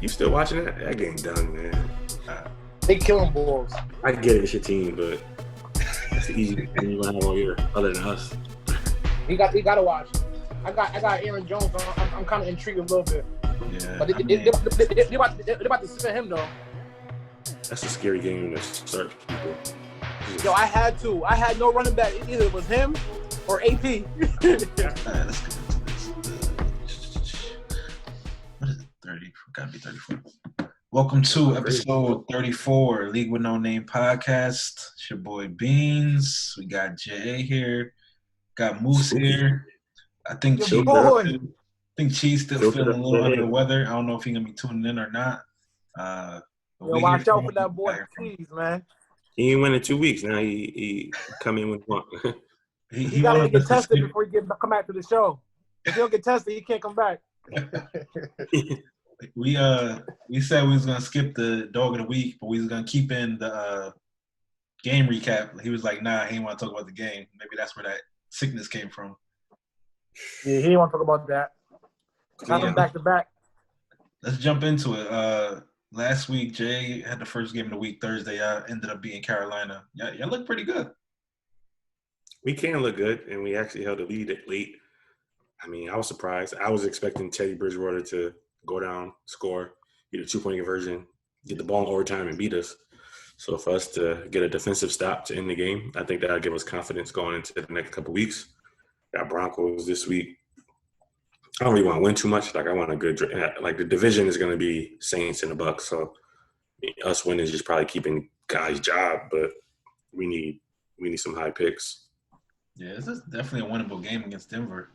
You still watching that? That game done, man. They killing balls. I get it, it's your team, but that's the easiest thing you're gonna have all year, other than us. You got to watch. I got Aaron Jones. I'm kind of intrigued a little bit. Yeah, But they're about to sit him though. That's a scary game to start people. Yo, I had no running back. Either it was him or AP. All right, let's get into this. What is it? 30? Gotta be 34. Welcome to episode 34, League with No Name podcast. It's your boy Beans. We got Jay here. Got Moose here. I think Cheese still feeling a little under the weather. I don't know if he's gonna be tuning in or not. Yo, watch out for that boy Cheese, man. He ain't win in 2 weeks. Now he come in with one. he gotta get tested before he come back to the show. If he don't get tested, he can't come back. We said we was gonna skip the dog of the week, but we was gonna keep in the game recap. He was like, "Nah, he didn't want to talk about the game." Maybe that's where that sickness came from. Yeah, he didn't want to talk about that. Got him back to back. Let's jump into it. Last week, Jay had the first game of the week, Thursday. Ended up beating Carolina. Y'all look pretty good. We can look good, and we actually held the lead late. I mean, I was surprised. I was expecting Teddy Bridgewater to go down, score, get a 2-point conversion, get the ball in overtime, and beat us. So for us to get a defensive stop to end the game, I think that'll give us confidence going into the next couple of weeks. Got Broncos this week. I don't really want to win too much. Like, I want a good – like, the division is going to be Saints and the Bucs. So us winning is just probably keeping guys' job, but we need some high picks. Yeah, this is definitely a winnable game against Denver.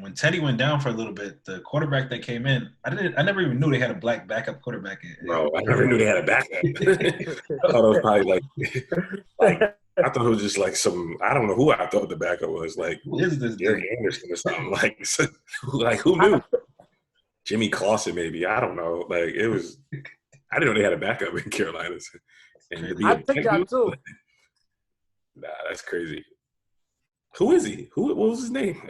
When Teddy went down for a little bit, the quarterback that came in, I never even knew they had a black backup quarterback. Bro, I never knew they had a backup. I thought it was probably like I thought it was just like some. I don't know who I thought the backup was. Like, who is this? Gary Anderson or something. Like who knew? Jimmy Clausen, maybe. I don't know. Like, it was. I didn't know they had a backup in Carolina. And I think that too. Nah, that's crazy. Who is he? What was his name?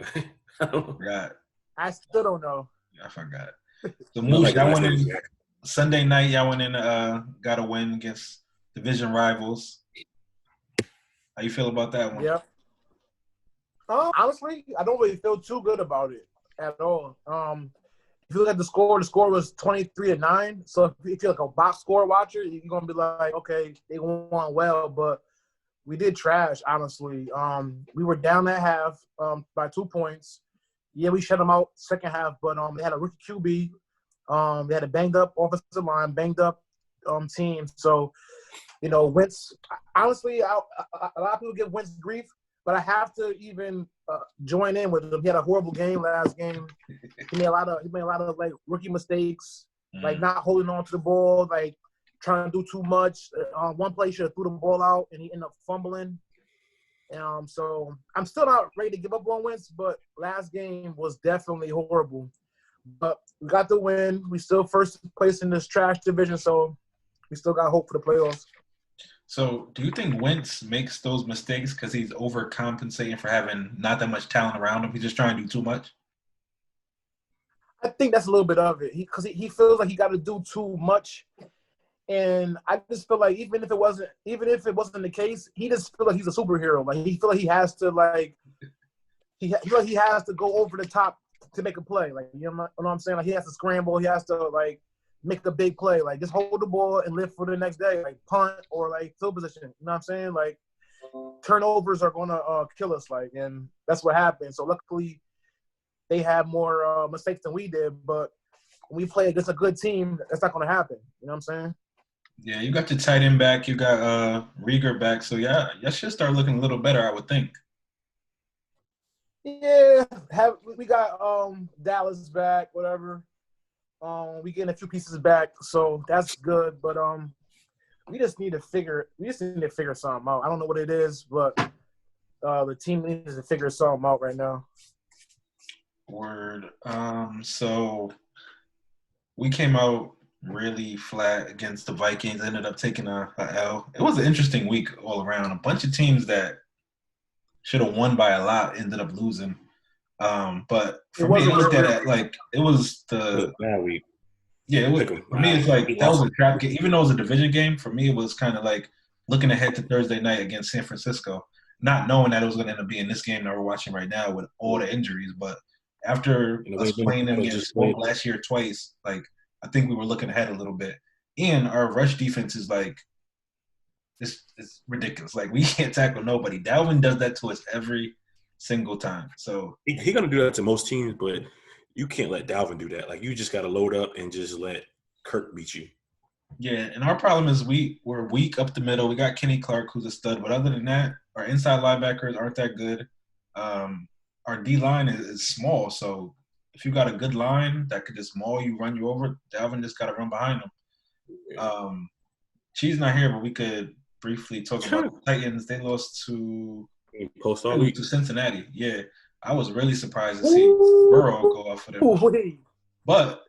I forgot. I still don't know. I forgot. So Moose, y'all went in Sunday night. Y'all went in, got a win against division rivals. How you feel about that one? Yeah. Honestly, I don't really feel too good about it at all. If you look at the score was 23-9. So if you're like a box score watcher, you're gonna be like, okay, they won well, but we did trash, honestly. We were down at half by 2 points. Yeah, we shut them out second half, but they had a rookie QB. They had a banged-up offensive line, banged-up team. So, Wentz – honestly, a lot of people give Wentz grief, but I have to even join in with him. He had a horrible game last game. He made a lot of like, rookie mistakes, like not holding on to the ball, like – trying to do too much. One play, should have threw the ball out, and he ended up fumbling. So I'm still not ready to give up on Wentz, but last game was definitely horrible. But we got the win. We still first place in this trash division, so we still got hope for the playoffs. So do you think Wentz makes those mistakes because he's overcompensating for having not that much talent around him? He's just trying to do too much? I think that's a little bit of it. Because he feels like he got to do too much. And I just feel like even if it wasn't the case, he just feel like he's a superhero. Like, he feel like he has to he has to go over the top to make a play. Like, you know what I'm saying? Like, he has to scramble. He has to make a big play. Like, just hold the ball and live for the next day. Like, punt or field position. You know what I'm saying? Like, turnovers are gonna kill us. Like, and that's what happened. So luckily, they had more mistakes than we did. But when we play against a good team, that's not gonna happen. You know what I'm saying? Yeah, you got your tight end back. You got Rieger back. So, yeah, y'all should start looking a little better, I would think. Yeah, we got Dallas back, whatever. We getting a few pieces back, so that's good. But we just need to figure something out. I don't know what it is, but the team needs to figure something out right now. Word. So we came out really flat against the Vikings, ended up taking a L. It was an interesting week all around. A bunch of teams that should have won by a lot ended up losing. But for me, I looked at it like it was the bad week. Yeah, it was, Pick 'em. for me, it's He like that was lost. a trap game. Even though it was a division game, for me, it was kind of like looking ahead to Thursday night against San Francisco, not knowing that it was going to end up being this game that we're watching right now with all the injuries. But after In a way, us playing them getting just played. smoked last year twice, like I think we were looking ahead a little bit. And our rush defense is like it's ridiculous. Like we can't tackle nobody. Dalvin does that to us every single time. So He gonna do that to most teams, but you can't let Dalvin do that. Like you just gotta load up and just let Kirk beat you. yeah, and our problem is we're weak up the middle. We got Kenny Clark, who's a stud, but other than that, our inside linebackers aren't that good. Our D line is small, so if you got a good line that could just maul you, run you over, Dalvin just got to run behind them. She's not here, but we could briefly talk about the Titans. They lost to Cincinnati. Yeah, I was really surprised to see Burrow go off for them. But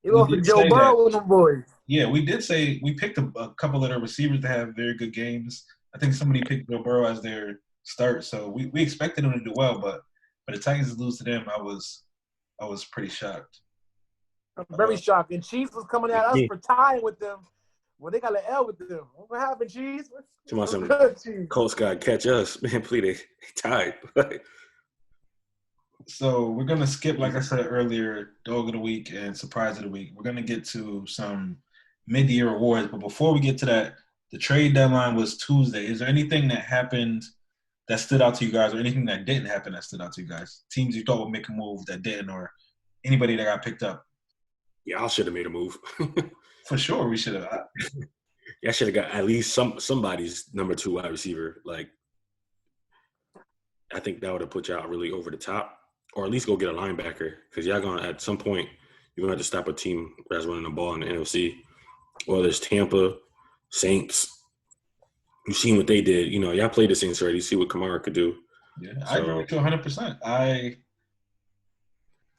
you lost to Joe Burrow and them boys. Yeah, we did say we picked a couple of their receivers to have very good games. I think somebody picked Joe Burrow as their start, so we expected them to do well. But the Titans lose to them, I was pretty shocked. I'm very shocked. And Chiefs was coming at us for tying with them. Well, they got an L with them. What happened, Chiefs? Colts got to catch us. Man, please, they tied. So we're going to skip, like I said earlier, Dog of the Week and Surprise of the Week. We're going to get to some mid-year awards. But before we get to that, the trade deadline was Tuesday. Is there anything that happened that stood out to you guys or anything that didn't happen that stood out to you guys? Teams you thought would make a move that didn't or anybody that got picked up? Yeah, I should have made a move. For sure, we should have. Yeah, I should have got at least somebody's number 2 wide receiver. Like, I think that would have put y'all really over the top. Or at least go get a linebacker because y'all going to, at some point, you're going to have to stop a team that's running the ball in the NFC. Whether it's Tampa, Saints. You've seen what they did. You know, y'all played the Saints already. You see what Kamara could do. Yeah, I agree with you 100%.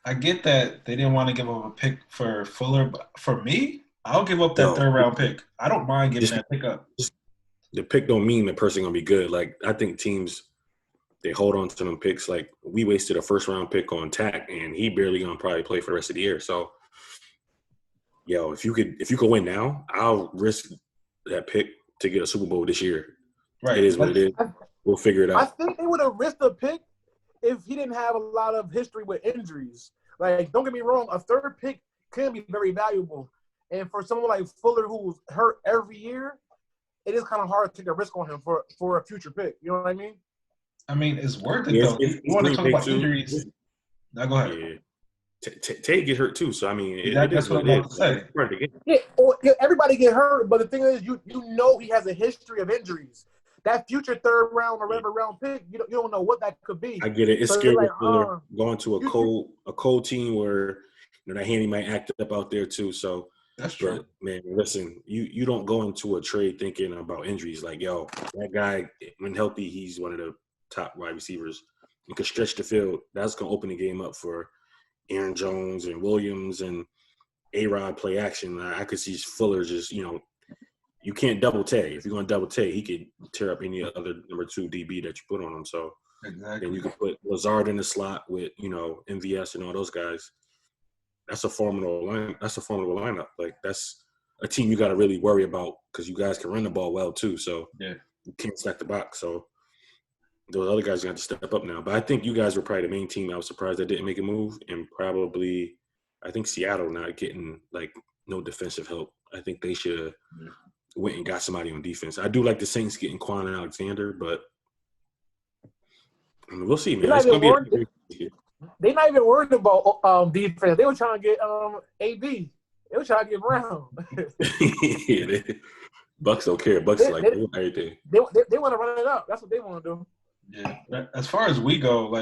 I get that they didn't want to give up a pick for Fuller, but for me, I'll give up that third-round pick. I don't mind giving that pick up. The pick don't mean the person going to be good. Like, I think teams – they hold on to them picks. Like, we wasted a first-round pick on Tack, and he barely going to probably play for the rest of the year. So, if you could win now, I'll risk that pick to get a Super Bowl this year. Right. It is what it is. We'll figure it out. I think they would have risked the pick if he didn't have a lot of history with injuries. Like, don't get me wrong, a third pick can be very valuable. And for someone like Fuller who's hurt every year, it is kind of hard to take a risk on him for a future pick. You know what I mean? I mean, it's worth it, though. You want to talk about injuries? Now, go ahead. Yeah. Tay get hurt, too. So, I mean, that's what I'm about to say. Yeah, everybody get hurt, but the thing is, you know he has a history of injuries. That future third round or whatever round pick, you don't know what that could be. I get it. It's scary like, going to a cold team where that Handy might act up out there, too. So, that's true. But, man, listen, you don't go into a trade thinking about injuries. Like, that guy, when healthy, he's one of the top wide receivers and could stretch the field. That's going to open the game up for Aaron Jones and Williams and A-Rod play action. I could see Fuller just, you can't double Tay. If you're going to double Tay, he could tear up any other number 2 DB that you put on him. So, exactly. And you could put Lazard in the slot with, MVS and all those guys. That's a formidable lineup. Like, that's a team you got to really worry about because you guys can run the ball well, too. So, you can't stack the box. So, those other guys are going to have to step up now. But I think you guys were probably the main team I was surprised they didn't make a move. And probably, I think Seattle not getting, no defensive help. I think they should have went and got somebody on defense. I do like the Saints getting Quan Alexander, but we'll see, man. It's going to be they're not even worried about defense. They were trying to get AB. They were trying to get Brown. Bucks don't care. Bucks like everything. They want to run it up. That's what they want to do. Yeah. As far as we go,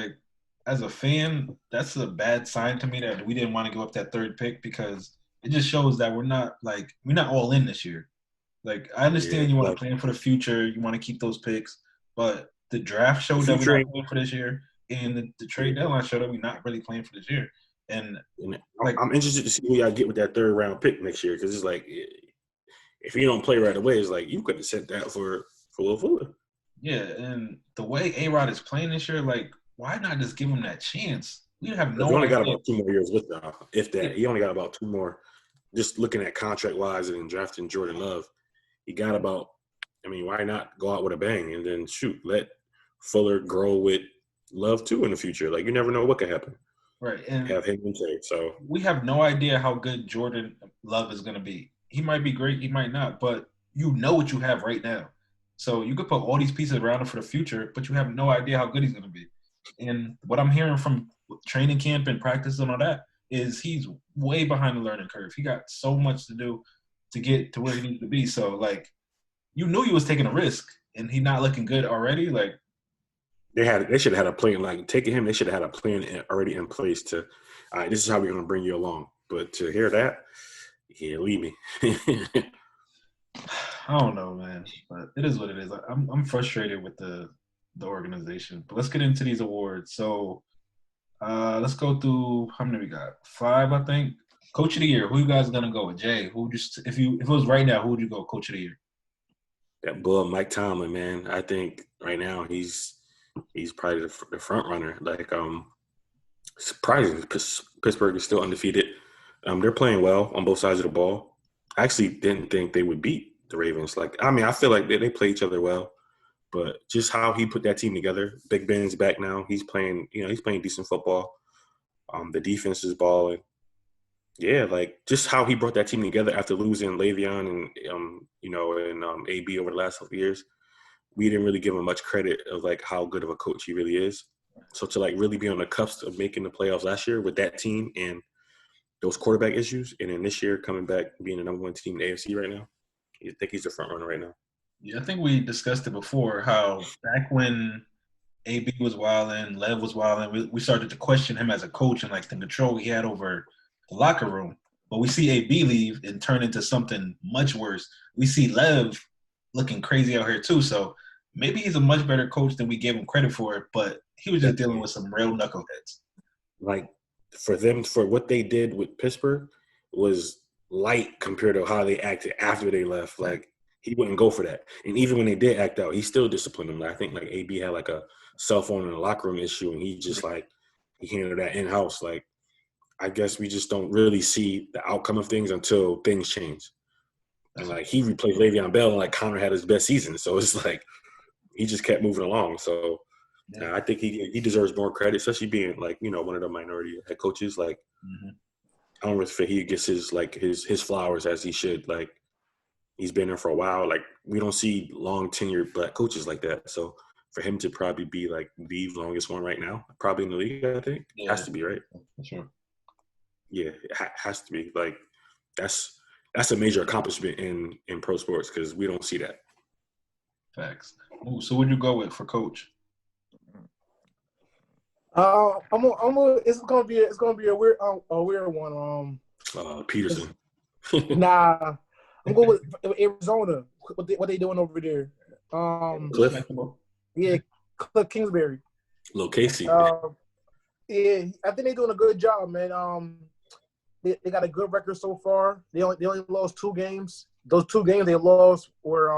as a fan, that's a bad sign to me that we didn't want to give up that third pick because it just shows that we're not all in this year. Like, I understand you want to plan for the future, you want to keep those picks, but the draft showed that we're not playing for this year, and the trade deadline showed that we're not really playing for this year. And I'm interested to see who y'all get with that third round pick next year because it's like if you don't play right away, it's like you could have sent that for Will Fuller. Yeah, and the way A-Rod is playing this year, why not just give him that chance? We have no. He only got about 2 more years with y'all, if that. He only got about 2 more just looking at contract-wise and drafting Jordan Love, he got about – I mean, why not go out with a bang and then, let Fuller grow with Love too in the future? Like, you never know what could happen. Right. And have him in trade. So we have no idea how good Jordan Love is going to be. He might be great. He might not. But you know what you have right now. So you could put all these pieces around him for the future, but you have no idea how good he's going to be. And what I'm hearing from training camp and practice and all that is he's way behind the learning curve. He got so much to do to get to where he needs to be. So, like, you knew he was taking a risk, and he not looking good already. Like, they should have had a plan. Like, taking him, they should have had a plan already in place to, all right, this is how we're going to bring you along. But to hear that, yeah, leave me. I don't know, man. But it is what it is. I'm frustrated with the organization. But let's get into these awards. So let's go through how many we got? 5, I think. Coach of the year. Who you guys gonna go with? Jay, who just if it was right now, who would you go Coach of the year? That bull, Mike Tomlin, man. I think right now he's probably the front runner. Like, surprising, Pittsburgh is still undefeated. They're playing well on both sides of the ball. I actually didn't think they would beat the Ravens. Like, I mean, I feel like they play each other well, but just how he put that team together. Big Ben's back now. He's playing decent football. The defense is balling. Yeah, like just how he brought that team together after losing Le'Veon and AB over the last couple of years. We didn't really give him much credit of like how good of a coach he really is. So to like really be on the cusp of making the playoffs last year with that team and those quarterback issues, and then this year coming back being the number 1 team in the AFC right now, I think he's the front runner right now. Yeah, I think we discussed it before how back when AB was wilding, Lev was wilding, we started to question him as a coach and like the control he had over the locker room. But we see AB leave and turn into something much worse. We see Lev looking crazy out here too. So maybe he's a much better coach than we gave him credit for, but he was just dealing with some real knuckleheads. Like for what they did with Pittsburgh was light compared to how they acted after they left. Like he wouldn't go for that. And even when they did act out, he still disciplined them. I think like AB had like a cell phone in the locker room issue, and he just like he handled that in house. Like I guess we just don't really see the outcome of things until things change. And like he replaced Le'Veon Bell, and like Connor had his best season, so it's like he just kept moving along. So I think he deserves more credit, especially being like one of the minority head coaches. Like I don't really feel he gets his flowers as he should. Like he's been there for a while. Like we don't see long tenured black coaches like that. So for him to probably be like the longest one right now, probably in the league, I think has to be right. Sure. Yeah, it has to be. Like that's a major accomplishment in pro sports because we don't see that. Facts. Ooh, so what'd you go with for coach? It's gonna be a weird one. Peterson. Nah, I'm going with Arizona. What they doing over there? Cliff. Yeah, Cliff Kingsbury. Lil Casey. Yeah, I think they're doing a good job, man. They got a good record so far. They only lost 2 games. Those 2 games they lost were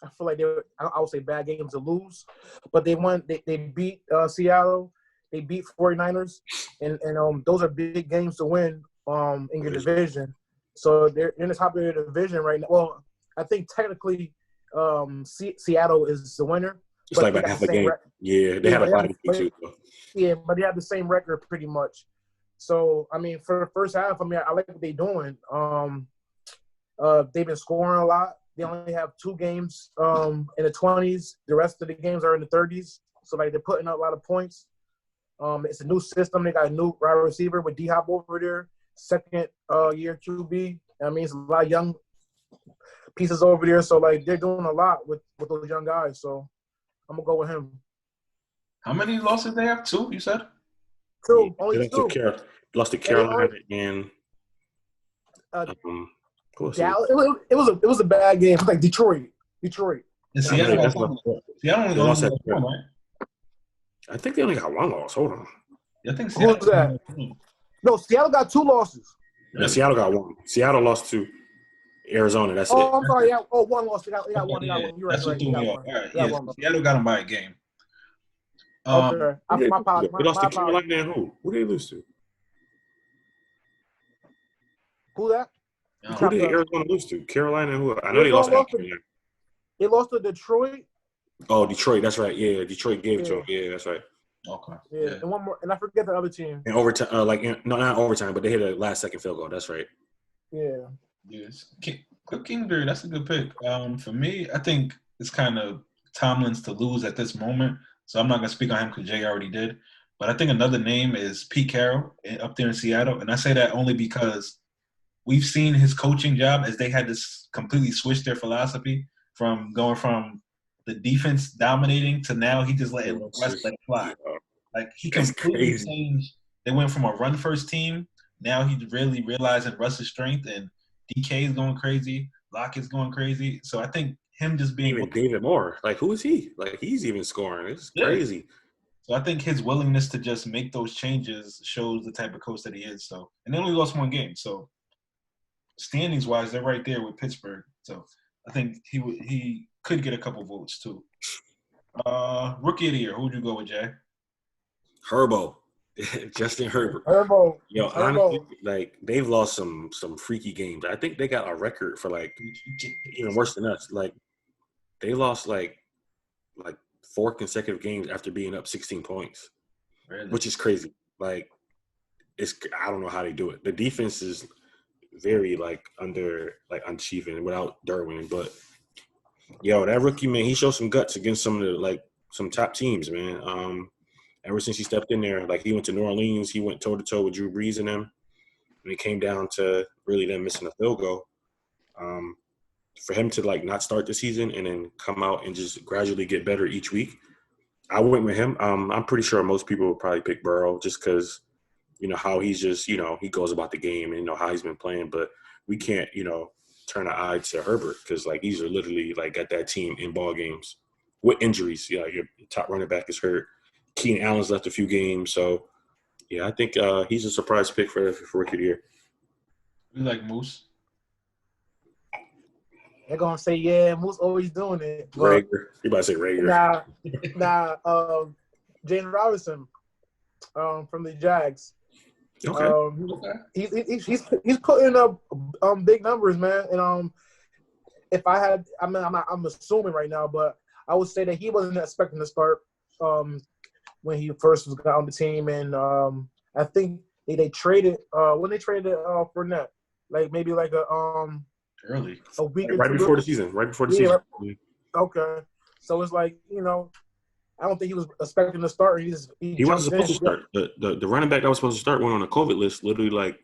I feel like I would say bad games to lose, but they won. They beat Seattle. They beat 49ers, and those are big games to win in your division. So they're in the top of their division right now. Well, I think technically Seattle is the winner. It's like about half a game. Yeah, they had a body too. Yeah, but they have the same record pretty much. So, I mean, for the first half, I mean, I like what they're doing. They've been scoring a lot. They only have 2 games in the 20s. The rest of the games are in the 30s. So, like, they're putting up a lot of points. It's a new system. They got a new wide receiver with D-Hop over there, second year QB. I mean, it's a lot of young pieces over there. So, like, they're doing a lot with those young guys. So, I'm going to go with him. How many losses they have? 2, you said? 2. Only 2. Lost to Carolina and Dallas. It was a bad game. It was like Detroit. And Seattle only lost that 1, right? I think they only got 1 loss. Hold on. I think Seattle. Who's that? No, Seattle got 2 losses. Yeah, Seattle got 1. Seattle lost to Arizona. That's it. I'm sorry. Yeah. 1 loss. They got 1. They got 1. You're That's right. what threw me off. All right. Seattle got them by a game. Okay. They lost to Carolina and who? Who did they lose to? Who that? Who did Arizona lose to? Carolina and who? I know they Arizona lost. They lost to Detroit. Oh, Detroit. That's right. Yeah, Detroit gave it to them. Yeah, that's right. Okay. Yeah, and one more, and I forget the other team. In overtime, not overtime, but they hit a last-second field goal. That's right. Yeah. Yes. Cliff Kingsbury, that's a good pick. For me, I think it's kind of Tomlin's to lose at this moment, so I'm not gonna speak on him because Jay already did. But I think another name is Pete Carroll up there in Seattle, and I say that only because we've seen his coaching job as they had to completely switch their philosophy from going from the defense dominating to now he just let it fly. Like he completely changed. They went from a run-first team. Now he's really realizing Russ's strength, and DK is going crazy. Lockett's going crazy. So I think him just being even David Moore, like who is he? Like he's even scoring. It's crazy. So I think his willingness to just make those changes shows the type of coach that he is. So, and they only lost one game. So standings wise, they're right there with Pittsburgh. So I think he could get a couple votes too. Rookie of the year, who would you go with, Jay? Herbo. Justin Herbert. Herbo. Yo, honestly, like they've lost some freaky games. I think they got a record for like even worse than us. Like they lost like 4 consecutive games after being up 16 points, really? Which is crazy. Like I don't know how they do it. The defense is very unachieving without Derwin, but yo, that rookie man, he showed some guts against some of the some top teams, man. Ever since he stepped in there, like he went to New Orleans, he went toe-to-toe with Drew Brees and them. And it came down to really them missing a field goal. For him to not start the season and then come out and just gradually get better each week, I went with him. I'm pretty sure most people would probably pick Burrow just because, how he's just, he goes about the game and how he's been playing. But we can't, turn our eye to Herbert because he's literally got that team in ball games with injuries. Yeah, your top running back is hurt. Keenan Allen's left a few games, so yeah, I think he's a surprise pick for rookie of the year. You like Moose? They're gonna say, yeah, Moose always doing it. Rager, you about to say Rager? Nah. James Robinson, from the Jags. Okay. He's putting up big numbers, man. And if I had, I'm assuming right now, but I would say that he wasn't expecting to start. When he first got on the team, and I think they traded when they traded Fournette, maybe early a week right before the season, season. Okay, so it's I don't think he was expecting to start. He wasn't supposed to start. The running back that was supposed to start went on a COVID list literally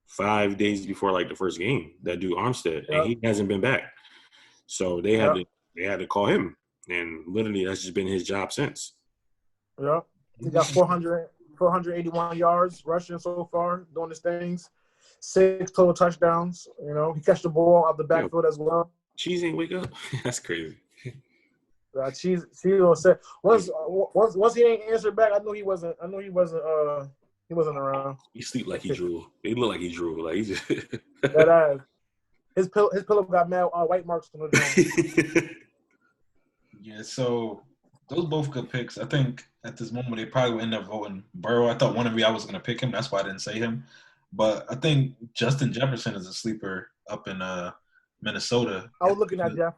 5 days before the first game. That dude Armstead, and he hasn't been back. So they had to call him, and literally that's just been his job since. Yeah, he got 481 yards rushing so far, doing his things. 6 total touchdowns. He catch the ball out the backfield as well. Cheese ain't wake up. That's crazy. Cheese will say once he ain't answered back, I knew he wasn't. He wasn't around. He sleep like he drew. He look like he drew. He just that ass. His pillow got mad white marks on the Yeah, so those both good picks. I think at this moment they probably will end up voting Burrow. I thought one of you I was going to pick him. That's why I didn't say him. But I think Justin Jefferson is a sleeper up in Minnesota. I was looking at Jeff.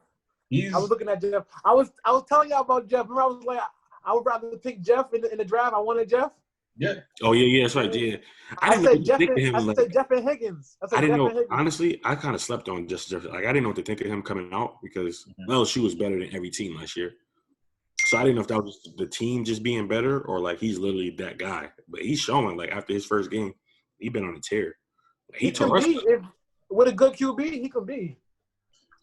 I was telling y'all about Jeff. Remember, I was like, I would rather pick Jeff in the draft. I wanted Jeff. Yeah. Oh yeah, that's right. Yeah. I said Jeff and Higgins. I didn't know. Honestly, I kind of slept on Justin Jefferson. I didn't know what to think of him coming out because LSU was better than every team last year. So I didn't know if that was just the team just being better or he's literally that guy. But he's showing after his first game, he's been on a tear. He can be with a good QB. He can be.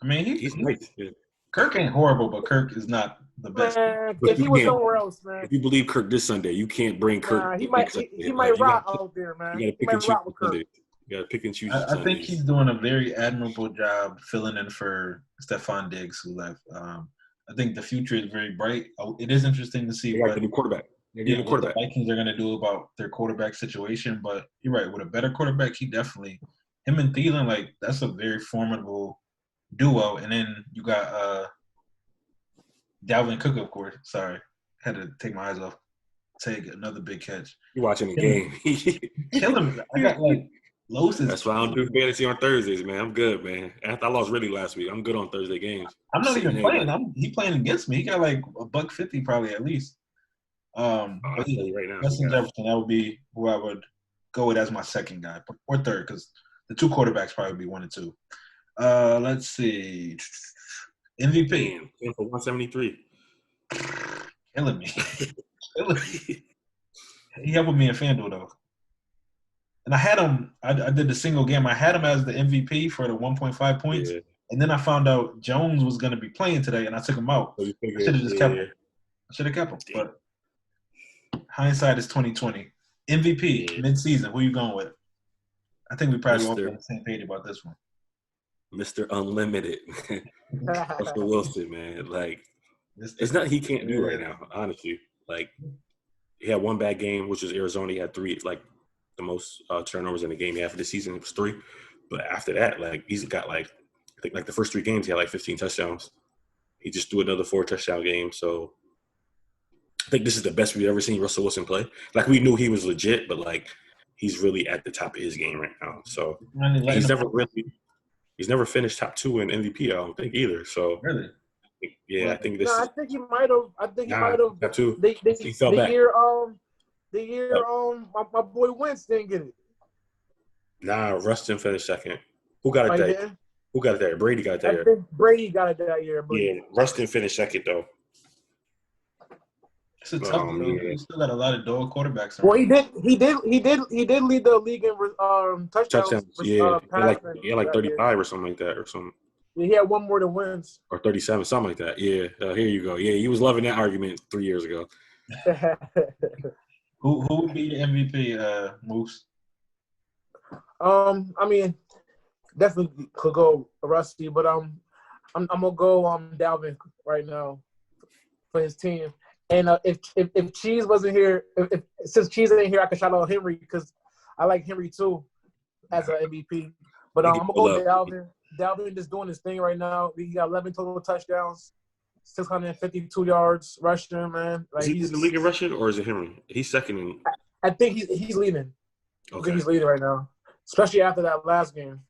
I mean, he's nice. Yeah. Kirk ain't horrible, but Kirk is not the best. Man, if he was somewhere else, man. If you believe Kirk this Sunday, you can't bring Kirk. He might rock out there, man. You got to pick and choose Sunday. You got to pick and choose. I think he's doing a very admirable job filling in for Stephon Diggs, who left. I think the future is very bright. It is interesting to see what the new quarterback. What the Vikings are going to do about their quarterback situation. But you're right, with a better quarterback, him and Thielen, that's a very formidable duo. And then you got Dalvin Cook, of course. Sorry, had to take my eyes off. Take another big catch. You're watching the game. Kill him. I got Los is. That's why I don't do fantasy on Thursdays, man. I'm good, man. After I lost really last week, I'm good on Thursday games. I'm not even Sitting playing. He playing against me. He got like $150 probably at least. I'll But tell yeah, you right now. Justin Jefferson, that would be who I would go with as my second guy or third, because the two quarterbacks probably be 1 and 2. Let's see. MVP. Man, for 173. Killing me. Killing me. He helped me in FanDuel though. And I had him. I did the single game. I had him as the MVP for the 1.5 points, and then I found out Jones was going to be playing today, and I took him out. So I should have just kept him. I should have kept him. But hindsight is 2020. MVP midseason. Who you going with? I think we probably all on the same page about this one. Mr. Unlimited, Russell Wilson, man. Like, it's nothing he can't do right now. Honestly, like, he had one bad game, which was Arizona. He had 3, like, the most turnovers in the game. He had for the season, it was 3. But after that, like, he's got like, I think like the first 3 games, he had like 15 touchdowns. He just threw another 4 touchdown game. So I think this is the best we've ever seen Russell Wilson play. Like, we knew he was legit, but like, he's really at the top of his game right now. So he's never finished top 2 in MVP, I don't think either. So really, yeah, I think this. I think he might have. Top 2. He fell back. The year my boy Wentz didn't get it. Nah, Rustin finished second. Who got it that year? Who got it that year? Brady got it that year. I think Brady got it that year. But yeah, Rustin finished second though. It's a tough one. Yeah. He still got a lot of dog quarterbacks. Well, he did lead the league in touchdowns. Yeah, he had like 35 or something like that, or something. Yeah, he had one more than wins. Or 37, something like that. Yeah, here you go. Yeah, he was loving that argument 3 years ago. Who would be the MVP, Moose? I mean, definitely could go Rusty, but I'm gonna go Dalvin right now for his team. And if Cheese wasn't here, since Cheese ain't here, I could shout out Henry because I like Henry too as an MVP. But I'm gonna go Dalvin. Dalvin is doing his thing right now. He got 11 total touchdowns, 652 yards rushing, man. Like, is he in the league in rushing, or is it Henry? He's second in. I think he's leading. Okay. I think he's leading right now, especially after that last game.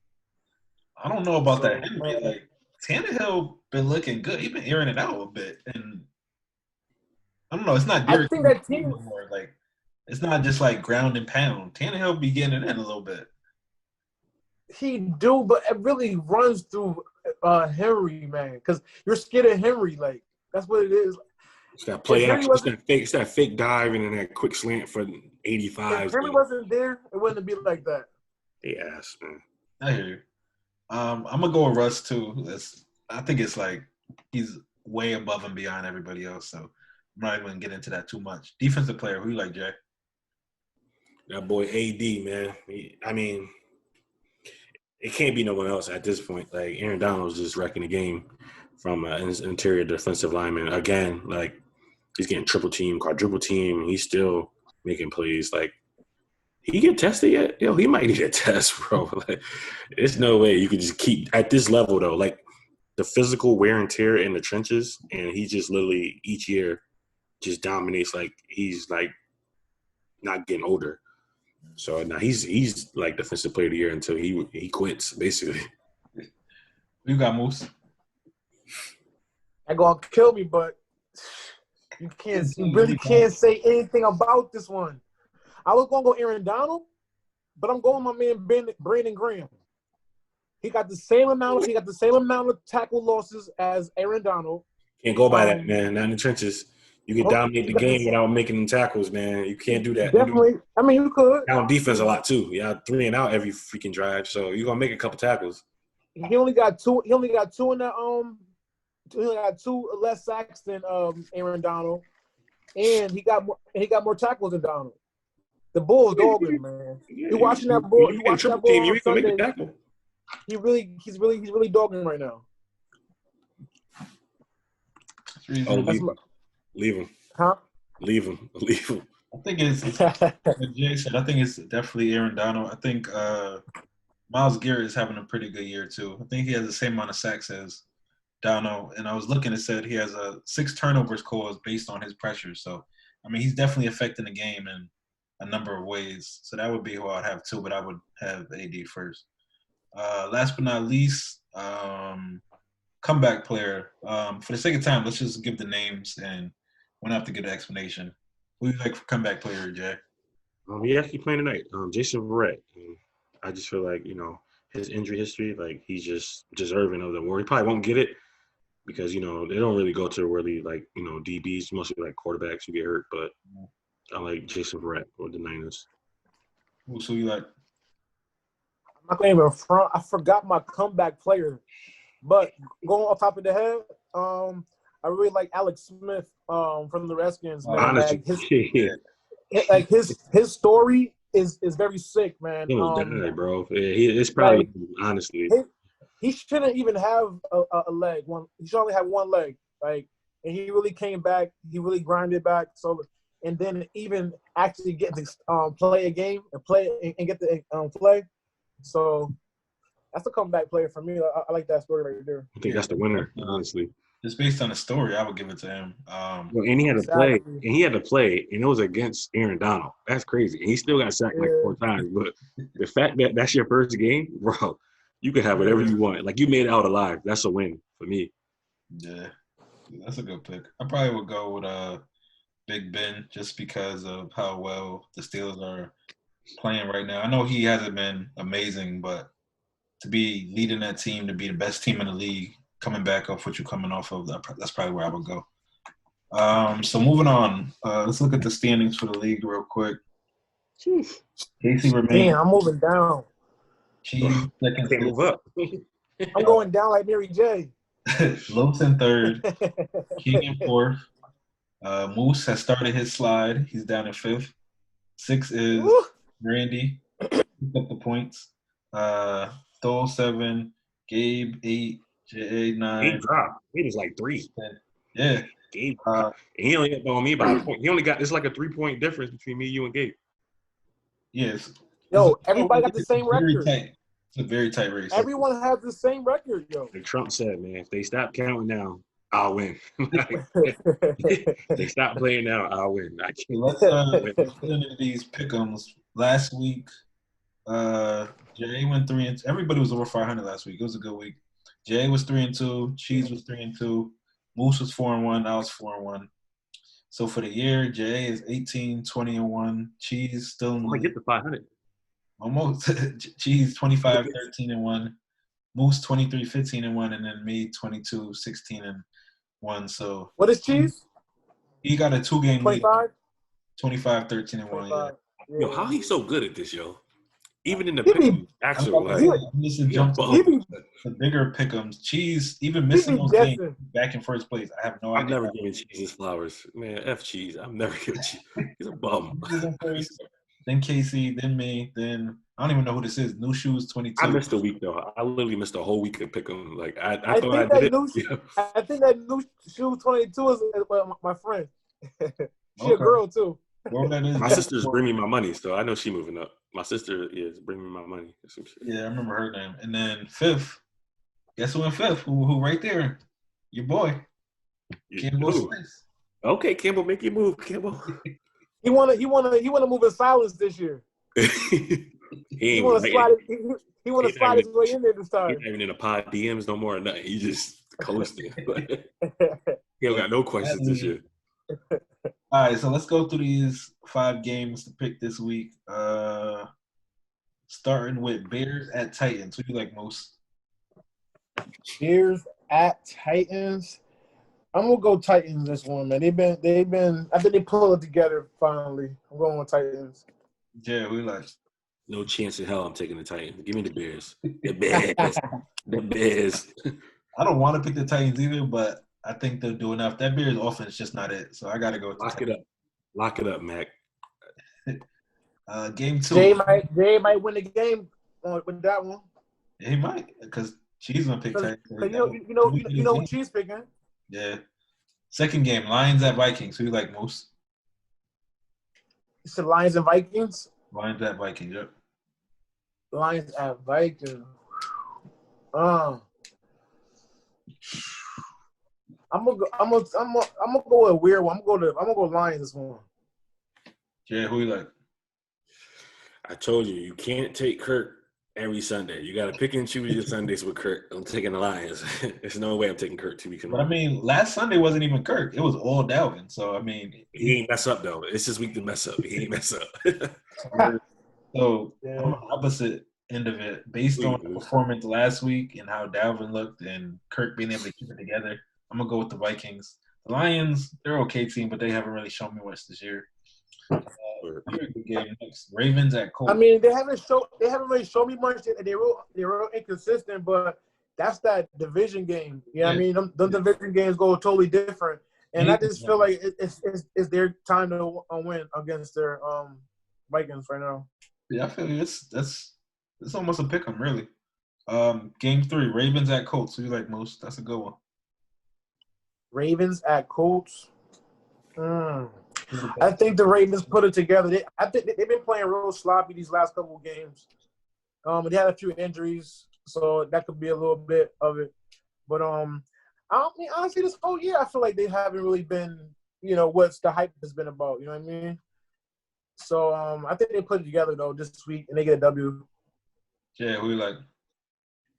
I don't know about that Henry. Like, Tannehill been looking good. He's been airing it out a bit, and I don't know. It's not. I think that team anymore. Like, it's not just like ground and pound. Tannehill be getting it in a little bit. He do, but it really runs through Henry, man, because you're scared of Henry. Like, that's what it is. It's that play action. It's that fake dive and then that quick slant for 85. If Henry wasn't there, it wouldn't be like that. Yes, man. I hear you. I'm gonna go with Russ too. I think it's like he's way above and beyond everybody else. So I'm not even gonna get into that too much. Defensive player, who you like, Jay? That boy AD, man. I mean, it can't be no one else at this point. Like, Aaron Donald's just wrecking the game from an interior defensive lineman. Again, like, he's getting triple team, quadruple team, and he's still making plays. Like, he get tested yet? Yo, he might need a test, bro. Like, there's no way you could just keep at this level though. Like, the physical wear and tear in the trenches, and he just literally each year just dominates. Like, he's like not getting older. So now he's like defensive player of the year until he quits, basically. You got Moose. They're gonna kill me, but you really can't say anything about this one. I was gonna go Aaron Donald, but I'm going with my man Brandon Graham. He got the same amount of tackle losses as Aaron Donald. Can't go by that, man. Not in the trenches. You can dominate the game without making tackles, man. You can't do that. Definitely. I mean, you could. Down defense a lot too. Yeah, 3 and out every freaking drive. So you're gonna make a couple tackles. He only got 2. He only got 2 in the He only got 2 less sacks than Aaron Donald, and he got more tackles than Donald. The Bulls dogging, man. You watching that Bull? You watching that Bull team, on you can make Sunday? a tackle. He's really dogging right now. Leave him. Huh? Leave him. I think it's like Jay said. I think it's definitely Aaron Donald. I think Myles Garrett is having a pretty good year too. I think he has the same amount of sacks as Donald. And I was looking, it said he has 6 turnovers caused based on his pressure. So I mean, he's definitely affecting the game. And a number of ways. So that would be who I'd have too, but I would have AD first. Last but not least, comeback player. For the sake of time, let's just give the names and we don't have to give the explanation. Who you like for comeback player, Jay? He actually playing tonight. Jason Verrett. I just feel like, his injury history, like he's just deserving of the award. He probably won't get it because, they don't really go to really like, DBs, mostly like quarterbacks who get hurt. But I like Jason Verrett with the Niners. Who you like? I'm not going to even front. I forgot my comeback player. But going off top of the head, I really like Alex Smith from the Redskins, man. Honestly, his story is very sick, man. He was dead, bro. Yeah, it's probably honestly. He shouldn't even have a leg. He should only have one leg. And he really came back. He really grinded back. So, and then even actually get to play a game and play and get to play. So that's a comeback player for me. I like that story right there. I think that's the winner, honestly. Just based on the story, I would give it to him. And he had to play, and it was against Aaron Donald. That's crazy. And he still got sacked like 4 times. But the fact that that's your first game, bro, you can have whatever you want. Like, you made it out alive. That's a win for me. Yeah, that's a good pick. I probably would go with Big Ben just because of how well the Steelers are playing right now. I know he hasn't been amazing, but to be leading that team, to be the best team in the league, coming back off what you're coming off of, that's probably where I would go. So moving on, let's look at the standings for the league real quick. Casey remains. Damn, I'm moving down. Cheese second. Can't move up. I'm going down like Mary J. Los in third. King in fourth. Moose has started his slide. He's down in fifth. 6 is Randy. Pick up the points. Thole 7. Gabe 8. J 9. He dropped. He was like 3. Yeah. Gabe dropped. And he only hit on me by a point. He only got – it's like a 3-point difference between me, you, and Gabe. Yes. Yo, everybody got the same record. It's a very tight race. Everyone has the same record, yo. Like Trump said, man, if they stop counting now, I'll win. They stop playing now, I'll win. I can't. Let's get into these pick'ems. Last week, Jay went 3-2. Everybody was over 500 last week. It was a good week. Jay was 3-2. Cheese was 3-2. Moose was 4-1. I was 4-1. So for the year, Jay is 18-20-1. Cheese still in the lead. Get the 500. Almost. Cheese 25-13-1. Moose 23-15-1, and then me 22-16-1. So what is Cheese? He got a 2-game lead. 25-13-1. Yeah. Yo, how he so good at this, yo? Even in the actual the bigger pick'ems, Cheese even missing those games back in first place. I have no idea. I've never given Cheese his flowers, man. F Cheese. I've never given Cheese. He's a bum. Then Casey, then me, then I don't even know who this is. New Shoes 22. I missed a week though. I literally missed a whole week of pick'em. Like I thought I did it. I think that New Shoes 22 is my friend. She a girl too. My sister's bringing me my money, so I know she moving up. My sister is bringing me my money. Some shit. Yeah, I remember her name. And then fifth, guess who in fifth? Who right there? Your boy, Campbell Smith. Okay, Campbell, make your move, Campbell. He wanna move in silence this year. He wanna slide his way in there this time. He's not even in the pod DMs no more or nothing. He just coasting. He don't got no questions this year. All right, so let's go through these 5 games to pick this week. Starting with Bears at Titans. Who do you like most? Bears at Titans. I'm gonna go Titans this one, man. They've been. I think they pulled it together finally. I'm going with Titans. Yeah, we like. No chance in hell I'm taking the Titans. Give me the Bears. The Bears. The Bears. I don't want to pick the Titans either, but I think they'll do enough. That Bears offense is just not it, so I got to go with the Titans. Lock it up, Mac. Game 2. Jay might win the game with that one. Yeah, he might, because Cheese gonna pick Titans. You know who Cheese picking. Yeah. Second game, Lions at Vikings. Who you like most? It's the Lions and Vikings. Lions at Vikings. Yep. Lions at Vikings. I'm gonna go with a weird one. I'm gonna go Lions this one. Yeah, who you like? I told you can't take Kirk every Sunday. You got to pick and choose your Sundays with Kirk. I'm taking the Lions. There's no way I'm taking Kirk 2 weeks in a But I row. mean, last Sunday wasn't even Kirk. It was all Dalvin. So I mean, He ain't mess up though. It's his week to mess up. He ain't mess up. so Yeah. I'm on the opposite end of it. Based on the performance last week and how Dalvin looked and Kirk being able to keep it together, I'm gonna go with the Vikings. The Lions, they're okay team, but they haven't really shown me much this year. Here's the game next. Ravens at Colts. I mean, they haven't really shown me much. They're real inconsistent, but that's that division game. You know what I mean? Them division games go totally different. And I just feel like it's their time to win against their Vikings right now. Yeah, I feel it's almost a pick 'em, really. Game 3, Ravens at Colts. Who you like most? That's a good one. Ravens at Colts. I think the Ravens put it together. I think they've been playing real sloppy these last couple of games. They had a few injuries, so that could be a little bit of it. But I mean, honestly, this whole year I feel like they haven't really been, what's the hype has been about. You know what I mean? So I think they put it together though this week and they get a W. Yeah, who you like?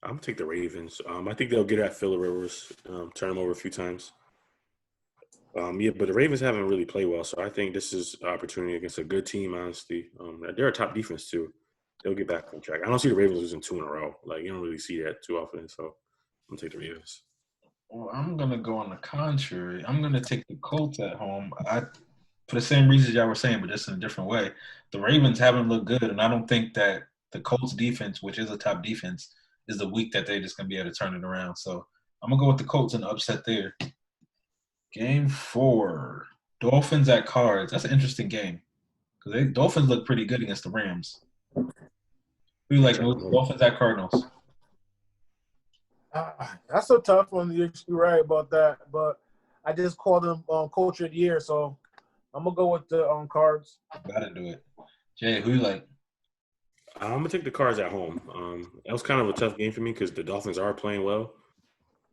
I'm gonna take the Ravens. I think they'll get at Phillip Rivers, turn him over a few times. But the Ravens haven't really played well, so I think this is an opportunity against a good team. Honestly, they're a top defense too. They'll get back on track. I don't see the Ravens losing 2 in a row. Like you don't really see that too often. So I'm gonna take the Ravens. Well, I'm gonna go on the contrary. I'm gonna take the Colts at home. For the same reasons y'all were saying, but just in a different way. The Ravens haven't looked good, and I don't think that the Colts defense, which is a top defense, is the week that they're just gonna be able to turn it around. So I'm gonna go with the Colts and upset there. Game 4, Dolphins at Cards. That's an interesting game because Dolphins look pretty good against the Rams. Who you like, Dolphins at Cardinals? That's a tough one. You're right about that, but I just called them Coach of the Year, so I'm gonna go with the Cards. Gotta do it. Jay, who you like? I'm gonna take the Cards at home. That was kind of a tough game for me because the Dolphins are playing well,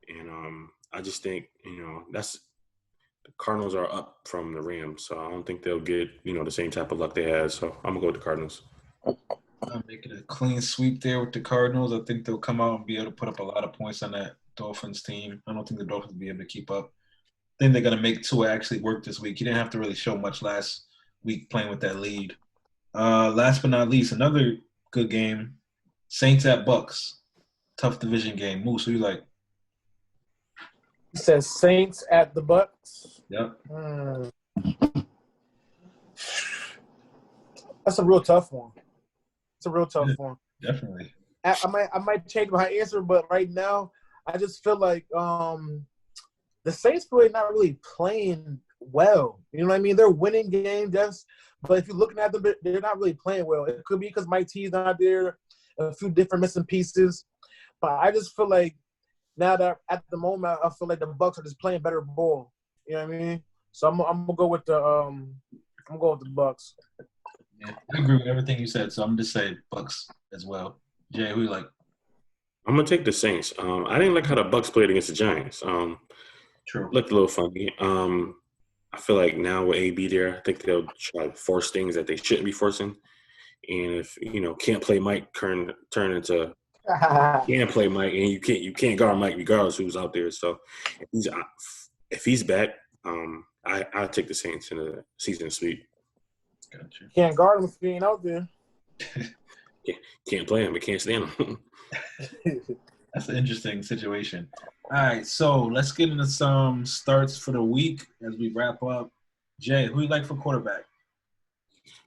and I just think the Cardinals are up from the Rams, so I don't think they'll get the same type of luck they had. So I'm gonna go with the Cardinals. I'm making a clean sweep there with the Cardinals. I think they'll come out and be able to put up a lot of points on that Dolphins team. I don't think the Dolphins will be able to keep up. I think they're going to make Tua actually work this week. He didn't have to really show much last week playing with that lead. Last but not least, another good game, Saints at Bucks. Tough division game. Moose, who you like? He says Saints at the Bucks. Yep. That's a real tough one. It's a real tough one. Definitely. I might change my answer, but right now I just feel like the Saints really not really playing well. You know what I mean? They're winning games, but if you're looking at them, they're not really playing well. It could be because Mike T's not there, a few different missing pieces. But I just feel like now that at the moment I feel like the Bucks are just playing better ball. You know what I mean? So I'm gonna go with the Bucks. Yeah, I agree with everything you said, so I'm just saying Bucks as well. Jay, who you like? I'm gonna take the Saints. I didn't like how the Bucks played against the Giants. True. Looked a little funny. I feel like now with AB there, I think they'll try to force things that they shouldn't be forcing. And if can't play Mike, turn into can play Mike, and you can't guard Mike regardless who's out there. So if he's back, I'll take the Saints in the season sweep. Gotcha. Can't guard him if he ain't out there. Can't play him, but can't stand him. That's an interesting situation. All right, so let's get into some starts for the week as we wrap up. Jay, who you like for quarterback?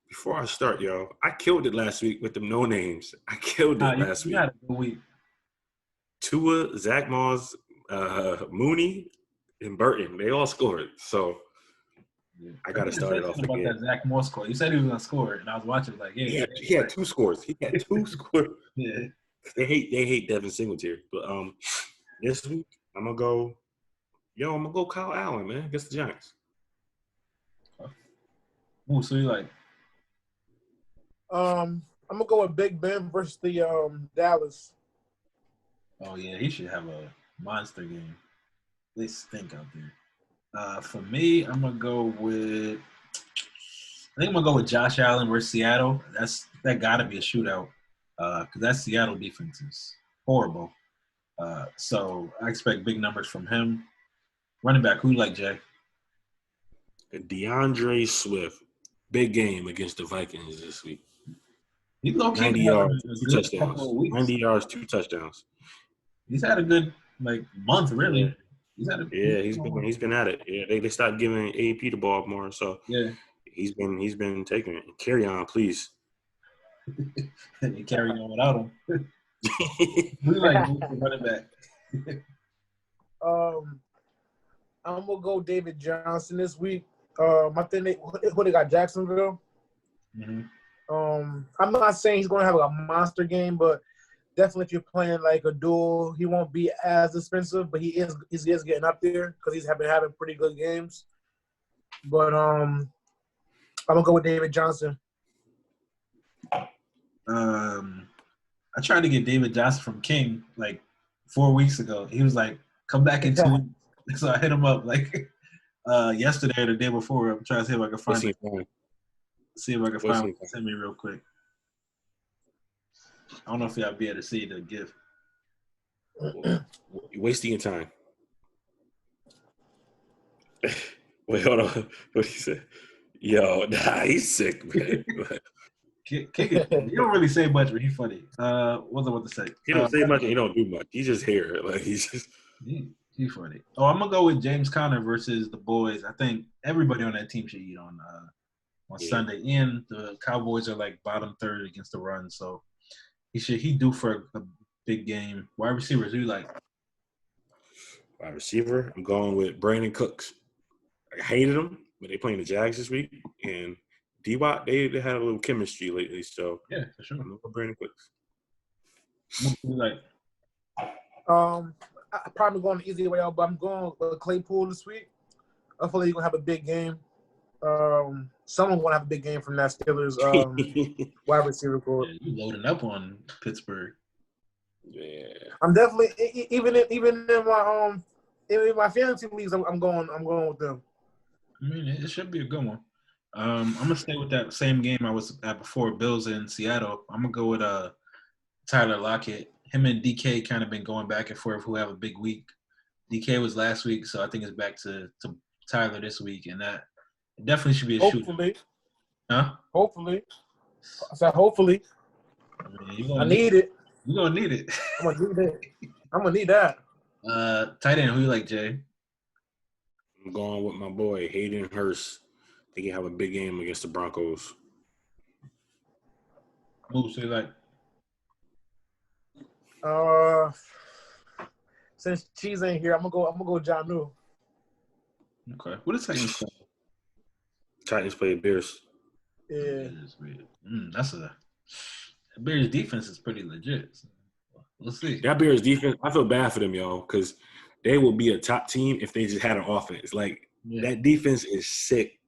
Before I start, y'all, I killed it last week with them no names. I killed it last week. You had a good week. Tua, Zach Moss, Mooney, and Burton, they all scored. So I got to start it off about again. That Zach Moss score. You said he was going to score, and I was watching like, yeah. He had 2 scores. He had 2 scores. Yeah. They hate Devin Singletary. But this week I'm gonna go Kyle Allen, man, against the Giants. Ooh, so you like? I'm gonna go with Big Ben versus the Dallas. Oh yeah, he should have a monster game. They stink out there. For me, I'm gonna go with. I think I'm gonna go with Josh Allen versus Seattle. That's that got to be a shootout because that Seattle defense is horrible. So I expect big numbers from him. Running back, who you like, Jay? DeAndre Swift, big game against the Vikings this week. He low-key 90 having yards, a 2 good touchdowns. couple of weeks. 90 yards, 2 touchdowns. He's had a good month, really. Yeah. He's been at it. Yeah, they stopped giving AP the ball more, so yeah. he's been taking it. Carry on, please. They carry on without him. Who you like running back? I'm gonna go David Johnson this week. I think they got Jacksonville. Mm-hmm. I'm not saying he's gonna have a monster game, but definitely if you're playing like a duel, he won't be as expensive, but he is getting up there because he's been having pretty good games. But I'm gonna go with David Johnson. I tried to get David Johnson from King 4 weeks ago. He was like, "Come back in 2 weeks." So I hit him up yesterday or the day before. I'm trying to see if I can find it. See if I can find it. Send me real quick. I don't know if y'all be able to see the GIF. You're wasting your time. Wait, hold on. What he said? Yo, nah, he's sick, man. He don't really say much, but he's funny. What was I about to say? He don't say much and he don't do much. He's just here. He's just he's funny. Oh, I'm gonna go with James Conner versus the boys. I think everybody on that team should eat on Sunday. And the Cowboys are bottom third against the run, so he due for a big game. Wide receivers, who you like? Wide receiver, I'm going with Brandon Cooks. I hated him, but they playing the Jags this week, and D-Watt, they had a little chemistry lately, so yeah, for sure. I'm going with Brandon Cooks. Who you like? I'm probably going the easy way out, but I'm going with Claypool this week. Hopefully, he's gonna have a big game. Someone gonna have a big game from that Steelers wide receiver core. Yeah, you loading up on Pittsburgh. Yeah, I'm definitely even in my fantasy leagues. I'm going with them. I mean, it should be a good one. I'm gonna stay with that same game I was at before, Bills in Seattle. I'm gonna go with Tyler Lockett. Him and DK kind of been going back and forth who have a big week. DK was last week, so I think it's back to Tyler this week, and that definitely should be a hopefully. Huh? Hopefully. I said hopefully. I mean, I need it. You're gonna need it. I'm gonna need it. I'm gonna need that. Tight end, who you like, Jay? I'm going with my boy Hayden Hurst. I think he have a big game against the Broncos. Who you like? Since Cheese ain't here, I'm gonna go John New. Okay. What is Titans play? Titans play Bears. Yeah. That's the Bears defense is pretty legit. So we'll see. That Bears defense, I feel bad for them, y'all, because they will be a top team if they just had an offense. That defense is sick.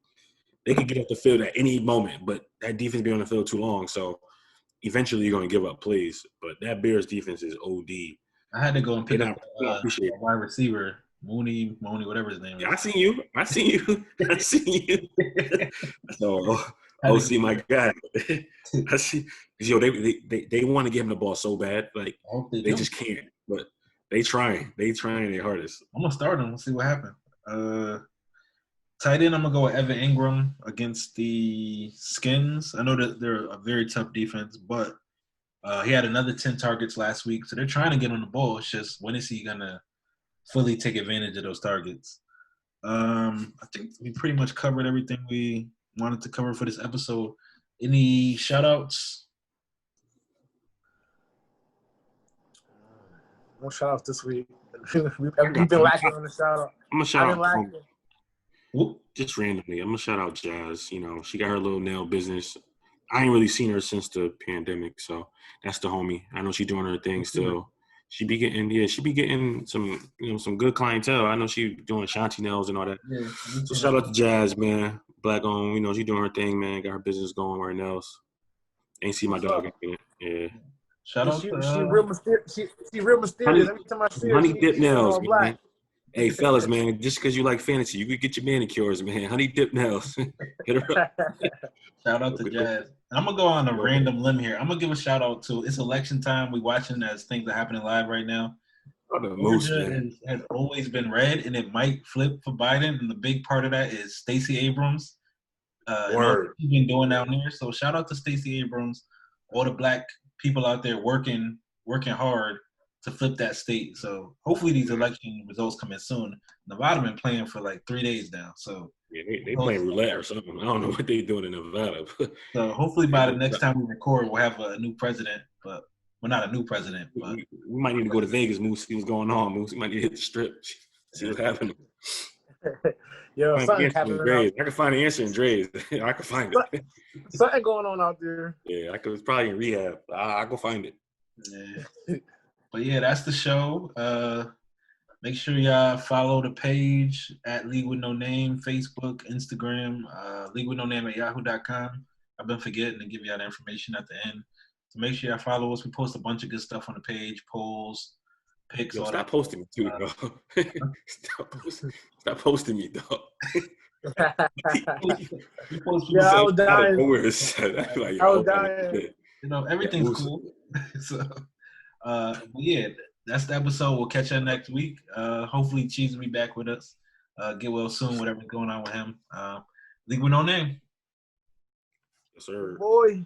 They could get off the field at any moment, but that defense be on the field too long. So eventually you're going to give up plays. But that Bears defense is OD. I had to go and pick up a wide receiver, Mooney, whatever his name is. Yeah, I seen you. So, see my guy. I see. Yo, they want to give him the ball so bad. They just can't. But they trying their hardest. I'm going to start him. We'll see what happens. Tight end, I'm going to go with Evan Ingram against the Skins. I know that they're a very tough defense, but he had another 10 targets last week. So they're trying to get on the ball. It's just when is he going to fully take advantage of those targets? I think we pretty much covered everything we wanted to cover for this episode. Any shout-outs? No shout-outs this week. We've been lacking on the shout-out. I'm going to shout out. Just randomly, I'm gonna shout out Jazz. She got her little nail business. I ain't really seen her since the pandemic, so that's the homie. I know she's doing her thing still. She be getting some good clientele. I know she doing Shanti nails and all that. Yeah, so shout out to Jazz, man. Black owned, she doing her thing, man. Got her business going with her nails. Ain't see my dog in it. Yeah. Shout out she real mysterious. She real mysterious. Every time I see her, honey dip nails, black. Man. Hey, fellas, man, just because you like fantasy, you could get your manicures, man. Honey dip nails. Hit her up. Shout out to Jazz. I'm gonna go on a random limb here. I'm gonna give a shout out to it's election time. We watching as things are happening live right now. Georgia has always been red, and it might flip for Biden. And the big part of that is Stacey Abrams. And all she's been doing down there. So shout out to Stacey Abrams, all the black people out there working hard to flip that state. So hopefully these election results come in soon. Nevada been playing for like 3 days now. So yeah, they playing roulette or something. I don't know what they doing in Nevada. So hopefully by the next time we record, we'll have a new president. But well, not a new president. But we might need to go to Vegas, Moose, see what's going on. Moose, we might need to hit the strip, see what's happening. Yo, something's happening. I can find the answer in Dre's. I can find it. Something going on out there. Yeah, it's probably in rehab. I'll go find it. Yeah. But yeah, that's the show. Make sure y'all follow the page at League with No Name, Facebook, Instagram, League with No Name at yahoo.com. I've been forgetting to give y'all the information at the end. So make sure y'all follow us. We post a bunch of good stuff on the page, polls, picks. Yo, stop posting me too, dog. Stop posting me, dog. I was dying. I was dying. You know, everything's cool. So, yeah, that's the episode. We'll catch you next week. Hopefully, Cheese will be back with us. Get well soon, whatever's going on with him. League with No Name. Yes, sir. Boy.